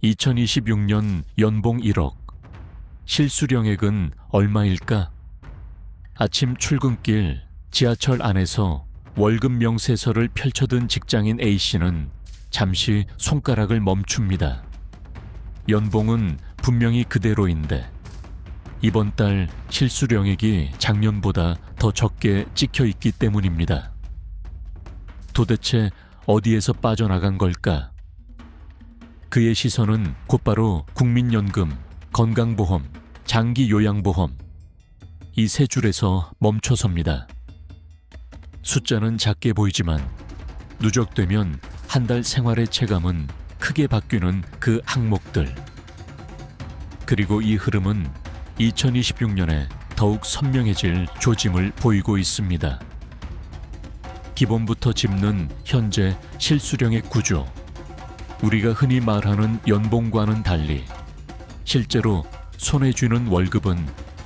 2026년 연봉 1억. 실수령액은 얼마일까? 아침 출근길 지하철 안에서 월급 명세서를 펼쳐든 직장인 A씨는 잠시 손가락을 멈춥니다. 연봉은 분명히 그대로인데 이번 달 실수령액이 작년보다 더 적게 찍혀 있기 때문입니다. 도대체 어디에서 빠져나간 걸까? 그의 시선은 곧바로 국민연금, 건강보험, 장기요양보험 이 세 줄에서 멈춰섭니다. 숫자는 작게 보이지만 누적되면 한 달 생활의 체감은 크게 바뀌는 그 항목들. 그리고 이 흐름은 2026년에 더욱 선명해질 조짐을 보이고 있습니다. 기본부터 짚는 현재 실수령액 구조. 우리가 흔히 말하는 연봉과는 달리 실제로 손에 쥐는 월급은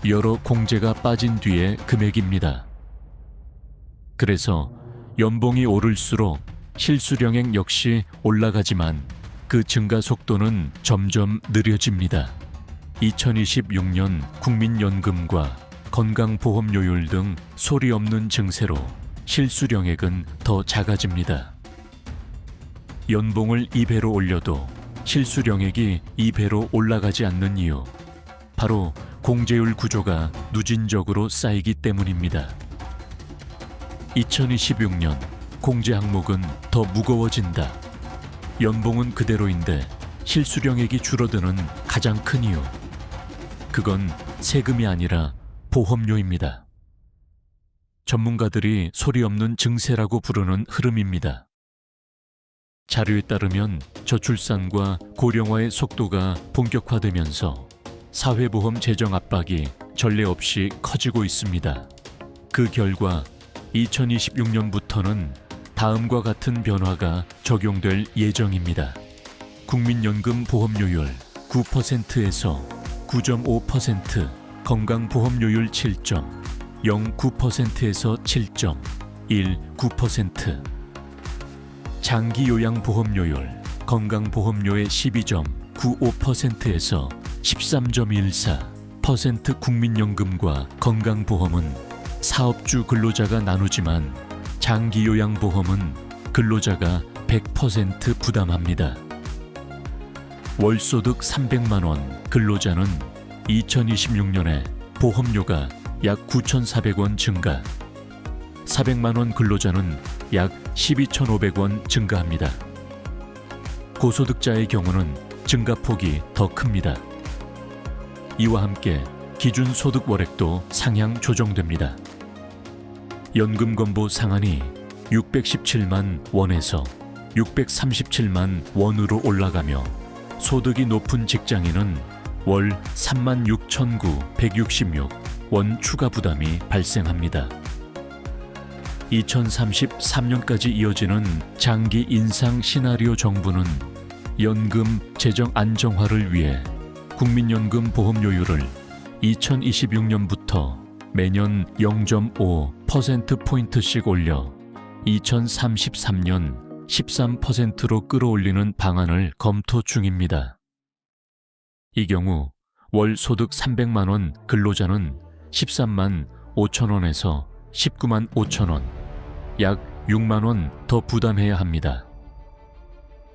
여러 공제가 빠진 뒤의 금액입니다. 그래서 연봉이 오를수록 실수령액 역시 올라가지만 그 증가 속도는 점점 느려집니다. 2026년 국민연금과 건강보험료율 등 소리 없는 증세로 실수령액은 더 작아집니다. 연봉을 2배로 올려도 실수령액이 2배로 올라가지 않는 이유, 바로 공제율 구조가 누진적으로 쌓이기 때문입니다. 2026년 공제 항목은 더 무거워진다. 연봉은 그대로인데 실수령액이 줄어드는 가장 큰 이유, 그건 세금이 아니라 보험료입니다. 전문가들이 소리 없는 증세라고 부르는 흐름입니다. 자료에 따르면 저출산과 고령화의 속도가 본격화되면서 사회보험 재정 압박이 전례 없이 커지고 있습니다. 그 결과 2026년부터는 다음과 같은 변화가 적용될 예정입니다. 국민연금 보험료율 9%에서 9.5%, 건강보험료율 7.09%에서 7.19%, 장기요양보험료율, 건강보험료의 12.95%에서 13.14%. 국민연금과 건강보험은 사업주 근로자가 나누지만 장기요양보험은 근로자가 100% 부담합니다. 월소득 300만 원 근로자는 2026년에 보험료가 약 9,400원 증가, 400만 원 근로자는 약 12,500원 증가합니다. 고소득자의 경우는 증가폭이 더 큽니다. 이와 함께 기준소득 월액도 상향 조정됩니다. 연금건보 상한이 617만 원에서 637만 원으로 올라가며 소득이 높은 직장인은 월 36,966원 추가 부담이 발생합니다. 2033년까지 이어지는 장기 인상 시나리오 정부는 연금 재정 안정화를 위해 국민연금 보험료율을 2026년부터 매년 0.5%포인트씩 올려 2033년 13%로 끌어올리는 방안을 검토 중입니다. 이 경우 월 소득 300만 원 근로자는 13만 5천 원에서 19만 5천 원, 약 6만 원 더 부담해야 합니다.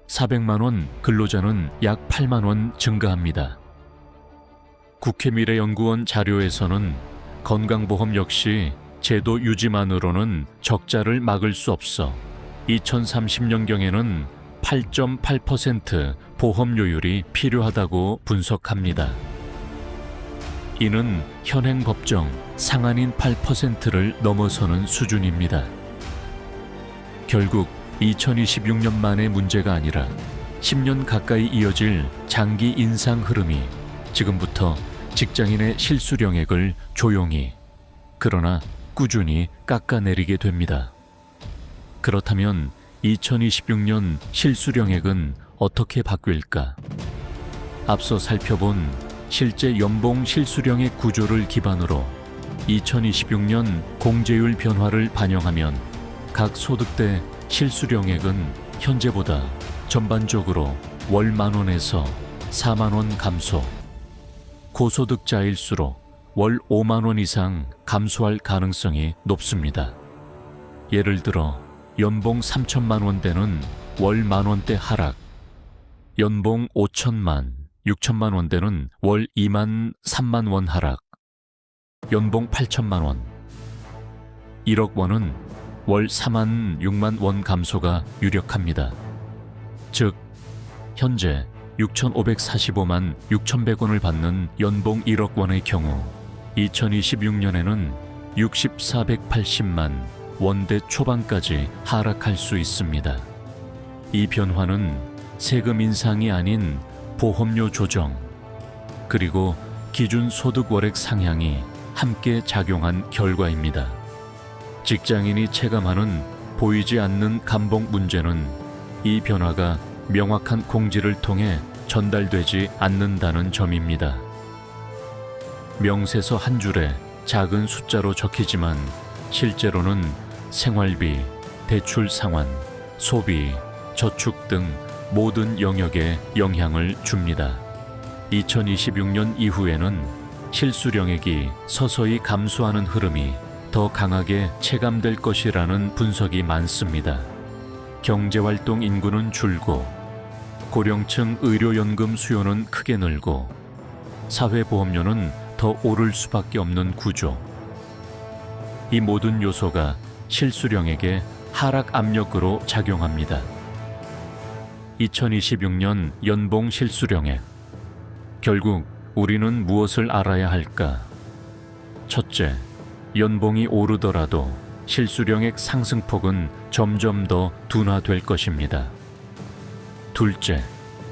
400만 원 근로자는 약 8만 원 증가합니다. 국회미래연구원 자료에서는 건강보험 역시 제도 유지만으로는 적자를 막을 수 없어 2030년경에는 8.8% 보험료율이 필요하다고 분석합니다. 이는 현행 법정 상한인 8%를 넘어서는 수준입니다. 결국 2026년만의 문제가 아니라 10년 가까이 이어질 장기 인상 흐름이 지금부터 직장인의 실수령액을 조용히, 그러나 꾸준히 깎아내리게 됩니다. 그렇다면 2026년 실수령액은 어떻게 바뀔까? 앞서 살펴본 실제 연봉 실수령액 구조를 기반으로 2026년 공제율 변화를 반영하면 각 소득대 실수령액은 현재보다 전반적으로 월 10,000원에서 4만 원 감소. 고소득자일수록 월 5만 원 이상 감소할 가능성이 높습니다. 예를 들어 연봉 3천만 원대는 월 1만 원대 하락, 연봉 5천만, 6천만 원대는 월 2만 3만 원 하락, 연봉 8천만 원, 1억 원은 월 4만 6만 원 감소가 유력합니다. 즉, 현재 6,545만 6,100원을 받는 연봉 1억 원의 경우 2026년에는 480만 원대 초반까지 하락할 수 있습니다. 이 변화는 세금 인상이 아닌 보험료 조정, 그리고 기준 소득 월액 상향이 함께 작용한 결과입니다. 직장인이 체감하는 보이지 않는 감봉 문제는 이 변화가 명확한 공지를 통해 전달되지 않는다는 점입니다. 명세서 한 줄에 작은 숫자로 적히지만 실제로는 생활비, 대출 상환, 소비, 저축 등 모든 영역에 영향을 줍니다. 2026년 이후에는 실수령액이 서서히 감소하는 흐름이 더 강하게 체감될 것이라는 분석이 많습니다. 경제활동 인구는 줄고 고령층 의료연금 수요는 크게 늘고 사회보험료는 더 오를 수밖에 없는 구조. 이 모든 요소가 실수령에게 하락 압력으로 작용합니다. 2026년 연봉 실수령액. 결국 우리는 무엇을 알아야 할까? 첫째, 연봉이 오르더라도 실수령액 상승폭은 점점 더 둔화될 것입니다. 둘째,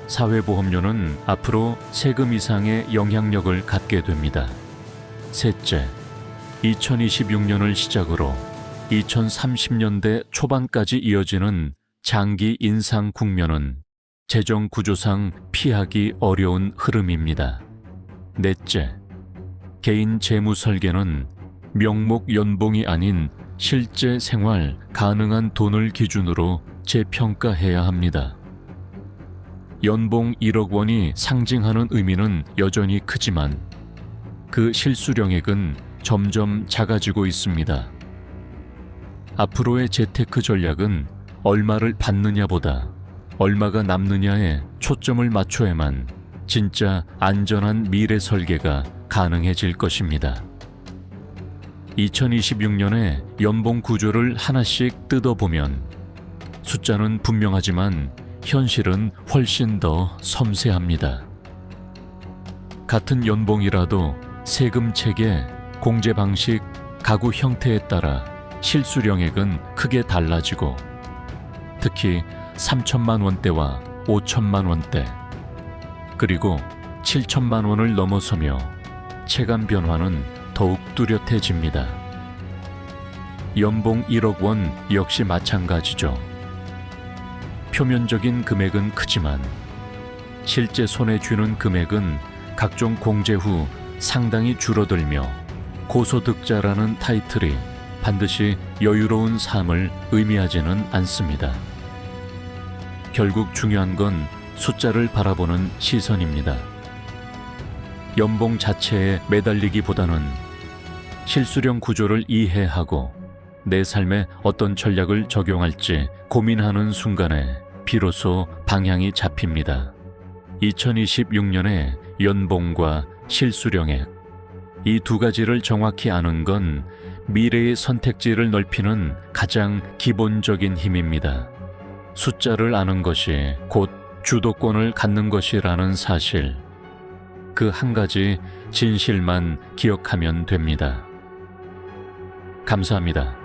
사회보험료는 앞으로 세금 이상의 영향력을 갖게 됩니다. 셋째, 2026년을 시작으로 2030년대 초반까지 이어지는 장기 인상 국면은 재정 구조상 피하기 어려운 흐름입니다. 넷째, 개인 재무 설계는 명목 연봉이 아닌 실제 생활 가능한 돈을 기준으로 재평가해야 합니다. 연봉 1억 원이 상징하는 의미는 여전히 크지만 그 실수령액은 점점 작아지고 있습니다. 앞으로의 재테크 전략은 얼마를 받느냐보다 얼마가 남느냐에 초점을 맞춰야만 진짜 안전한 미래 설계가 가능해질 것입니다. 2026년에 연봉 구조를 하나씩 뜯어보면 숫자는 분명하지만 현실은 훨씬 더 섬세합니다. 같은 연봉이라도 세금 체계, 공제 방식, 가구 형태에 따라 실수령액은 크게 달라지고 특히 3천만 원대와 5천만 원대 그리고 7천만 원을 넘어서며 체감 변화는 더욱 뚜렷해집니다. 연봉 1억 원 역시 마찬가지죠. 표면적인 금액은 크지만 실제 손에 쥐는 금액은 각종 공제 후 상당히 줄어들며 고소득자라는 타이틀이 반드시 여유로운 삶을 의미하지는 않습니다. 결국 중요한 건 숫자를 바라보는 시선입니다. 연봉 자체에 매달리기보다는 실수령 구조를 이해하고 내 삶에 어떤 전략을 적용할지 고민하는 순간에 비로소 방향이 잡힙니다. 2026년에 연봉과 실수령액, 이 두 가지를 정확히 아는 건 미래의 선택지를 넓히는 가장 기본적인 힘입니다. 숫자를 아는 것이 곧 주도권을 갖는 것이라는 사실, 그 한 가지 진실만 기억하면 됩니다. 감사합니다.